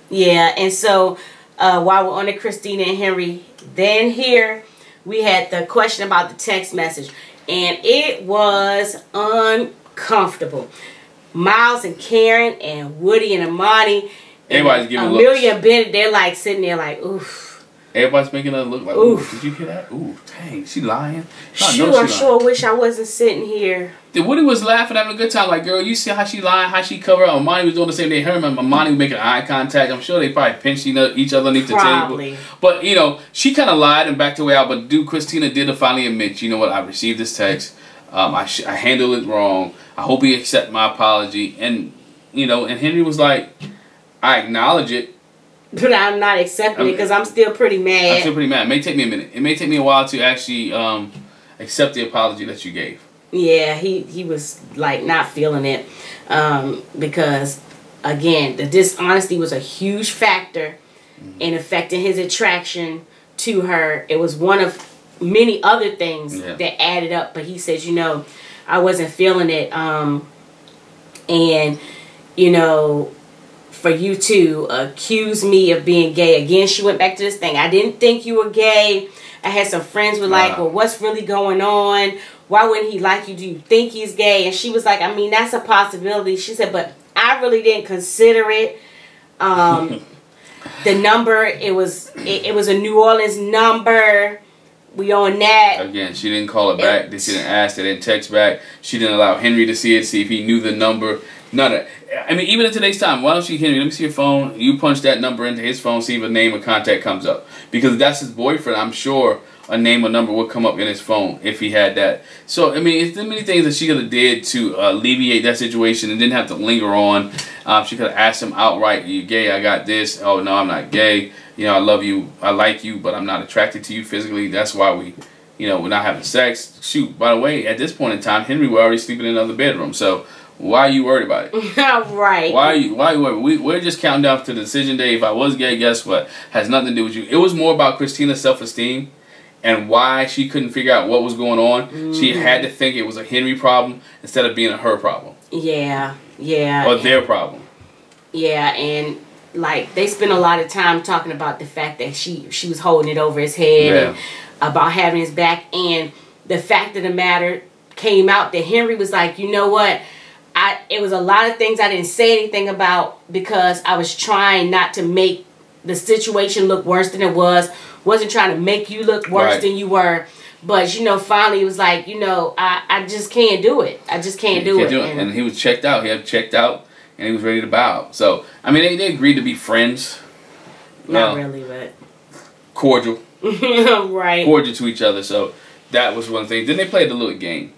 [SPEAKER 1] Yeah, and so while we're on the Christina and Henry, then here we had the question about the text message. And it was uncomfortable. Miles and Karen and Woody and Amani.
[SPEAKER 2] Everybody's giving
[SPEAKER 1] Amelia and Bennett, they're like sitting there like, oof.
[SPEAKER 2] Everybody's making her look like, ooh, did you hear that? Ooh, dang, she lying.
[SPEAKER 1] I sure wish I wasn't sitting here.
[SPEAKER 2] Woody was laughing, having a good time. Like, girl, you see how she lying, how she covered up. Amani was doing the same thing. Her and Amani was making eye contact. I'm sure they probably pinched each other underneath the table. But, you know, she kind of lied and backed her way out. But Christina did finally admit, you know what, I received this text. I handled it wrong. I hope he accept my apology. And, you know, and Henry was like, I acknowledge it.
[SPEAKER 1] But I'm not accepting it because I'm still pretty mad.
[SPEAKER 2] I'm still pretty mad. It may take me a minute. It may take me a while to actually accept the apology that you gave.
[SPEAKER 1] Yeah, he was like not feeling it because, again, the dishonesty was a huge factor in affecting his attraction to her. It was one of many other things that added up. But he says, you know, I wasn't feeling it. And, you know, for you to accuse me of being gay. Again, she went back to this thing. I didn't think you were gay. I had some friends who were like, well, what's really going on? Why wouldn't he like you? Do you think he's gay? And she was like, I mean, that's a possibility. She said, but I really didn't consider it. The number, it was a New Orleans number. We on that.
[SPEAKER 2] Again, she didn't call it back. She didn't ask. They didn't text back. She didn't allow Henry to see it, see if he knew the number. None of it. I mean, even in today's time, why don't you, Henry, let me see your phone. You punch that number into his phone, see if a name or contact comes up. Because that's his boyfriend. I'm sure a name or number would come up in his phone if he had that. So, I mean, it's many things that she could have did to alleviate that situation and didn't have to linger on. She could have asked him outright, are you gay? I got this. Oh, no, I'm not gay. You know, I love you. I like you, but I'm not attracted to you physically. That's why we, you know, we're not having sex. Shoot, by the way, at this point in time, Henry was already sleeping in another bedroom. So, why are you worried about it?
[SPEAKER 1] Right.
[SPEAKER 2] Why are you worried? We're just counting down to the decision day. If I was gay, guess what? Has nothing to do with you. It was more about Christina's self-esteem and why she couldn't figure out what was going on. She had to think it was a Henry problem instead of being a her problem. Yeah, yeah. Or their problem.
[SPEAKER 1] Yeah, and like they spent a lot of time talking about the fact that she was holding it over his head and about having his back, and the fact of the matter came out that Henry was like, you know what? It was a lot of things I didn't say anything about because I was trying not to make the situation look worse than it was. Wasn't trying to make you look worse than you were. But, you know, finally he was like, you know, I just can't do it. I just can't do it.
[SPEAKER 2] And he was checked out. He had checked out, and he was ready to bow out. So, I mean, they agreed to be friends.
[SPEAKER 1] Not really, but...
[SPEAKER 2] Cordial.
[SPEAKER 1] Right.
[SPEAKER 2] Cordial to each other. So, that was one thing. Then they played the little game.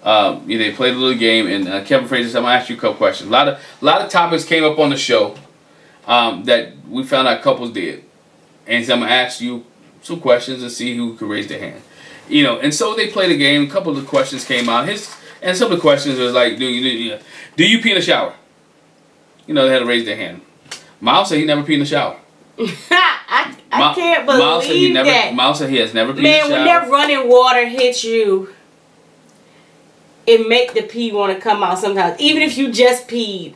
[SPEAKER 2] They played a little game, and Kevin Fraser said, I'm going to ask you a couple questions. A lot of topics came up on the show that we found out couples did. And so I'm going to ask you some questions and see who could raise their hand. You know, and so they played a game. A couple of the questions came out. And some of the questions was like, do you pee in the shower? You know, they had to raise their hand. Miles said he never peed in the shower.
[SPEAKER 1] I can't believe that.
[SPEAKER 2] Miles said he has never peed in the shower.
[SPEAKER 1] Man, when that running water hits you, it make the pee want to come out sometimes. Even if you just peed.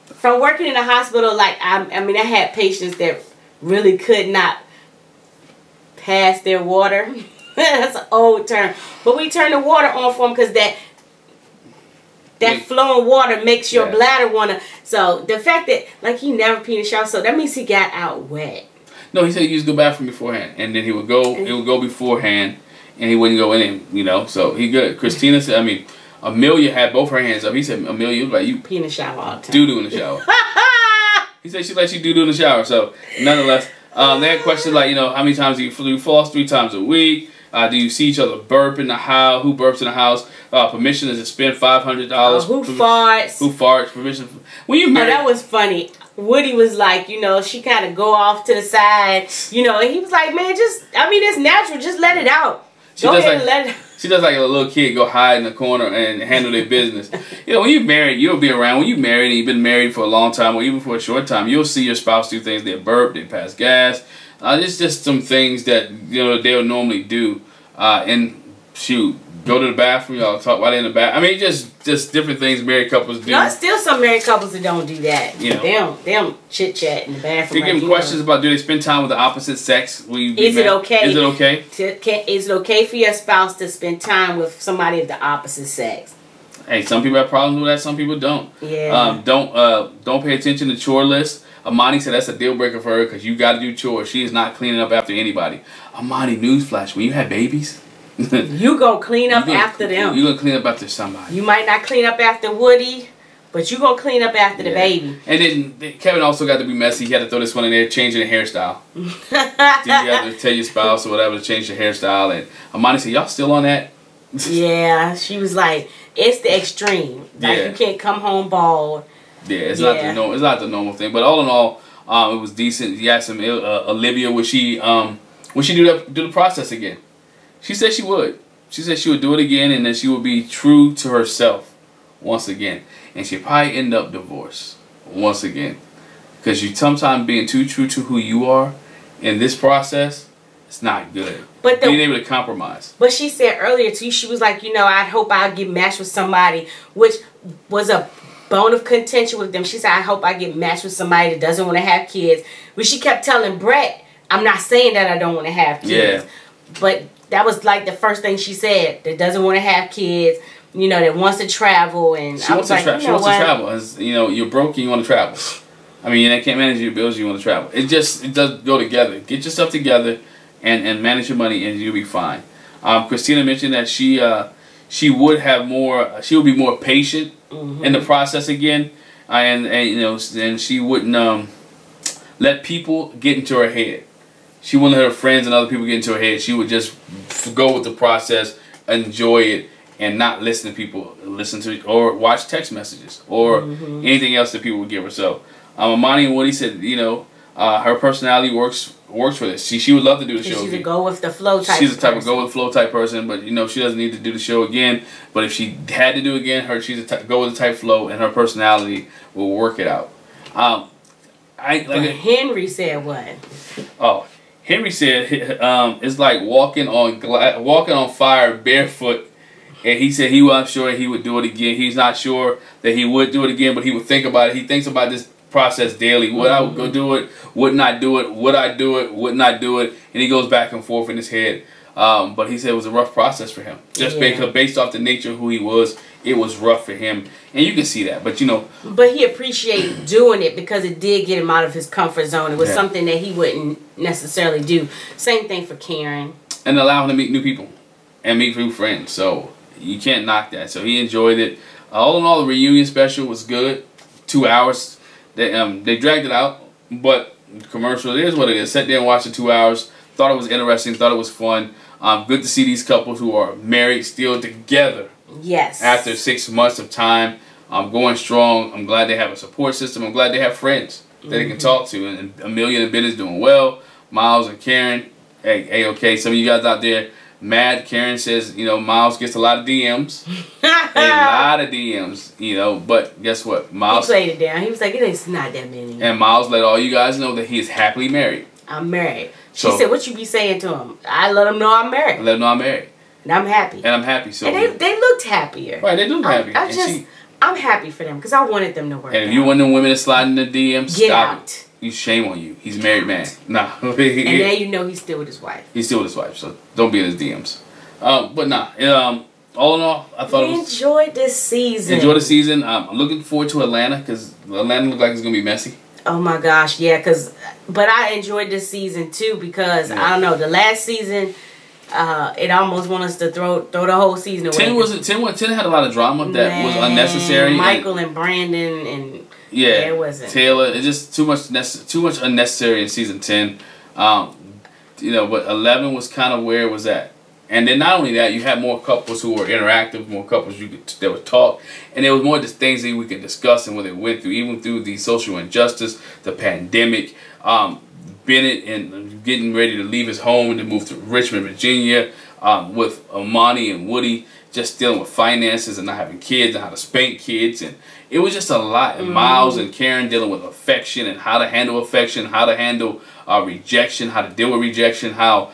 [SPEAKER 1] From working in a hospital, like, I mean, I had patients that really could not pass their water. That's an old term. But we turn the water on for them because that flowing water makes your bladder want to. So the fact that, like, he never peed in the shower, so that means he got out wet.
[SPEAKER 2] No, he said he used to go bathroom beforehand. And then he would go beforehand, and he wouldn't go in, you know. So he good. Christina said, I mean, Amelia had both her hands up. He said, Amelia, like, you
[SPEAKER 1] pee in the shower all the time.
[SPEAKER 2] Doo-doo in the shower. He said she lets you doo-doo in the shower. So, nonetheless, they had questions like, you know, how many times do you floss? 3 times a week? Do you see each other burp in the house? Who burps in the house? Permission is to spend $500.
[SPEAKER 1] Who farts?
[SPEAKER 2] Who farts? Permission. When you married,
[SPEAKER 1] that was funny. Woody was like, you know, she kind of go off to the side, you know, and he was like, man, I mean, it's natural. Just let it out. Go ahead and let it out.
[SPEAKER 2] She does like a little kid go hide in the corner and handle their business. You know, when you're married, you'll be around. When you're married and you've been married for a long time or even for a short time, you'll see your spouse do things. They burp, they pass gas. It's just some things that, you know, they'll normally do. And shoot, go to the bathroom, y'all talk while they're in the bathroom. I mean, just different things married couples do.
[SPEAKER 1] There's still some married couples that don't do that.
[SPEAKER 2] You know,
[SPEAKER 1] they don't chit chat in the bathroom.
[SPEAKER 2] They give them questions about, do they spend time with the opposite sex?
[SPEAKER 1] Is it okay?
[SPEAKER 2] Is it okay?
[SPEAKER 1] Is it okay for your spouse to spend time with somebody of the opposite sex?
[SPEAKER 2] Hey, some people have problems with that. Some people don't.
[SPEAKER 1] Yeah.
[SPEAKER 2] Don't pay attention to chore lists. Amani said that's a deal breaker for her because you got to do chores. She is not cleaning up after anybody. Amani, newsflash: when you have babies,
[SPEAKER 1] you gonna clean up after them.
[SPEAKER 2] You gonna clean up after somebody.
[SPEAKER 1] You might not clean up after Woody, but you gonna clean up after the baby.
[SPEAKER 2] And then Kevin also got to be messy. He had to throw this one in there, changing the hairstyle. You have to tell your spouse or whatever to change the hairstyle. And Amani said, "Y'all still on that?"
[SPEAKER 1] Yeah, she was like, "It's the extreme. Like you can't come home bald."
[SPEAKER 2] Yeah, it's not the normal thing. But all in all, it was decent. You asked him, Olivia, would she do the process again? She said she would. She said she would do it again, and that she would be true to herself once again. And she'd probably end up divorced once again. Because you sometimes being too true to who you are in this process, it's not good. But being able to compromise.
[SPEAKER 1] But she said earlier too, she was like, you know, I hope I get matched with somebody, which was a bone of contention with them. She said, I hope I get matched with somebody that doesn't want to have kids. But she kept telling Brett, I'm not saying that I don't want to have kids. Yeah. But that was like the first thing she said, that doesn't want to have kids, you know, that wants to travel. And
[SPEAKER 2] she wants to travel. As, you know, you're broke and you want to travel. I mean, you can't manage your bills, you want to travel. It does go together. Get yourself together and manage your money and you'll be fine. Christina mentioned that she would be more patient in the process again, and you know, and she wouldn't let people get into her head. She wouldn't let her friends and other people get into her head. She would just go with the process, enjoy it, and not listen to people, or watch text messages or anything else that people would give her. So, Amani and Woody said, you know, her personality works for this. She would love to do the show.
[SPEAKER 1] She's a go with the flow type.
[SPEAKER 2] She's the type of go with the flow type person, but you know she doesn't need to do the show again. But if she had to do it again, she's a go with the type flow, and her personality will work it out.
[SPEAKER 1] Henry said what?
[SPEAKER 2] Oh, Henry said it's like walking on fire barefoot, and he said he wasn't sure he would do it again. He's not sure that he would do it again, but he would think about it. He thinks about this process daily. Would I go do it? Would not do it? Would I do it? Would not do it? And he goes back and forth in his head. But he said it was a rough process for him. Just based off the nature of who he was, it was rough for him. And you can see that. But you know.
[SPEAKER 1] But he appreciated doing it because it did get him out of his comfort zone. It was something that he wouldn't necessarily do. Same thing for Karen.
[SPEAKER 2] and allow him to meet new people and meet new friends. So you can't knock that. So he enjoyed it. All in all, the reunion special was good. 2 hours. They dragged it out, but commercial, it is what it is. Sat there and watched it 2 hours. Thought it was interesting. Thought it was fun. Good to see these couples who are married still together.
[SPEAKER 1] Yes.
[SPEAKER 2] After 6 months of time, going strong. I'm glad they have a support system. I'm glad they have friends that they can talk to. And Amelia and Bennett is doing well. Miles and Karen, hey, okay. Some of you guys out there mad. Karen says, you know, Miles gets a lot of DMs. A lot of DMs, you know. But guess what? Miles
[SPEAKER 1] he played it down. He was like, it's not that many.
[SPEAKER 2] And Miles let all you guys know that he is happily married.
[SPEAKER 1] I'm married. She said, what you be saying to him? I let him know I'm married.
[SPEAKER 2] I let him know I'm married.
[SPEAKER 1] And I'm happy.
[SPEAKER 2] And I'm happy. So
[SPEAKER 1] and they looked happier.
[SPEAKER 2] Right, they do happy.
[SPEAKER 1] I'm happy for them because I wanted them to work.
[SPEAKER 2] And if you want them women to slide in the DMs,
[SPEAKER 1] get
[SPEAKER 2] stop
[SPEAKER 1] out.
[SPEAKER 2] It. You shame on you. He's a married man. Nah.
[SPEAKER 1] And now you know he's still with his wife.
[SPEAKER 2] He's still with his wife, so don't be in his DMs. But nah. All in all, I thought
[SPEAKER 1] enjoyed this season.
[SPEAKER 2] Enjoyed the season. I'm looking forward to Atlanta because Atlanta looks like it's gonna be messy.
[SPEAKER 1] Oh my gosh, yeah. But I enjoyed this season too because I don't know, the last season. It almost want us to throw the whole season away.
[SPEAKER 2] 10 had a lot of drama that was unnecessary.
[SPEAKER 1] Michael and Brandon and it wasn't
[SPEAKER 2] Taylor. It's just too much unnecessary in season 10. You know, but 11 was kind of where it was at. And then not only that, you had more couples who were interactive, more couples that would talk, and there was more just things that we could discuss and what they went through, even through the social injustice, the pandemic. Bennett and getting ready to leave his home and to move to Richmond, Virginia, with Amani and Woody just dealing with finances and not having kids and how to spank kids, and it was just a lot. And Miles and Karen dealing with affection and how to handle affection, how to handle rejection, how to deal with rejection, how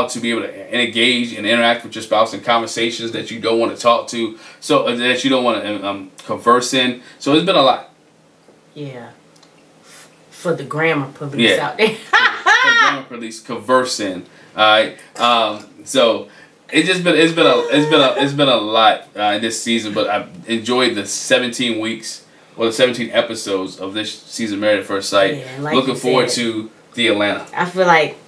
[SPEAKER 2] to be able to engage and interact with your spouse in conversations that you don't want to talk to, so that you don't want to converse in. So it's been a lot.
[SPEAKER 1] Yeah. For the grammar police out there.
[SPEAKER 2] For the grammar police conversing. Alright. So it's been a lot in this season, but I enjoyed the 17 weeks or the 17 episodes of this season, Married at First Sight. Yeah, like looking forward to the Atlanta.
[SPEAKER 1] I feel like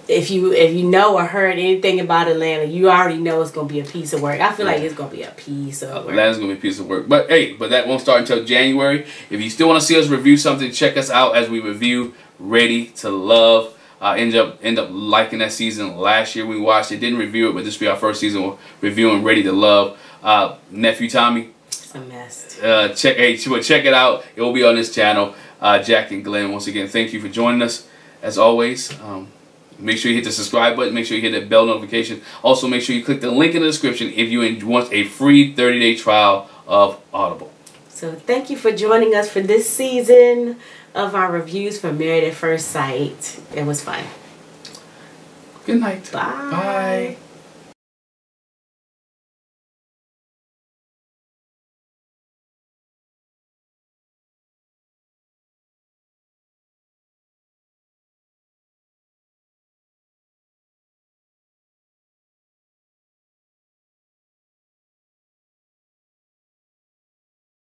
[SPEAKER 1] if you know or heard anything about Atlanta, you already know it's gonna be a piece of work. I feel like it's gonna be a piece of work.
[SPEAKER 2] Atlanta's gonna be a piece of work. But hey, that won't start until January. If you still want to see us review something, check us out as we review Ready to Love. End up liking that season. Last year we watched it, didn't review it, but this will be our first season reviewing Ready to Love. Nephew Tommy.
[SPEAKER 1] It's a mess.
[SPEAKER 2] Check it out. It will be on this channel. Jack and Glenn, once again, thank you for joining us as always. Make sure you hit the subscribe button. Make sure you hit that bell notification. Also, make sure you click the link in the description if you want a free 30-day trial of Audible.
[SPEAKER 1] So thank you for joining us for this season of our reviews for Married at First Sight. It was fun.
[SPEAKER 2] Good night.
[SPEAKER 1] Bye.
[SPEAKER 2] Bye.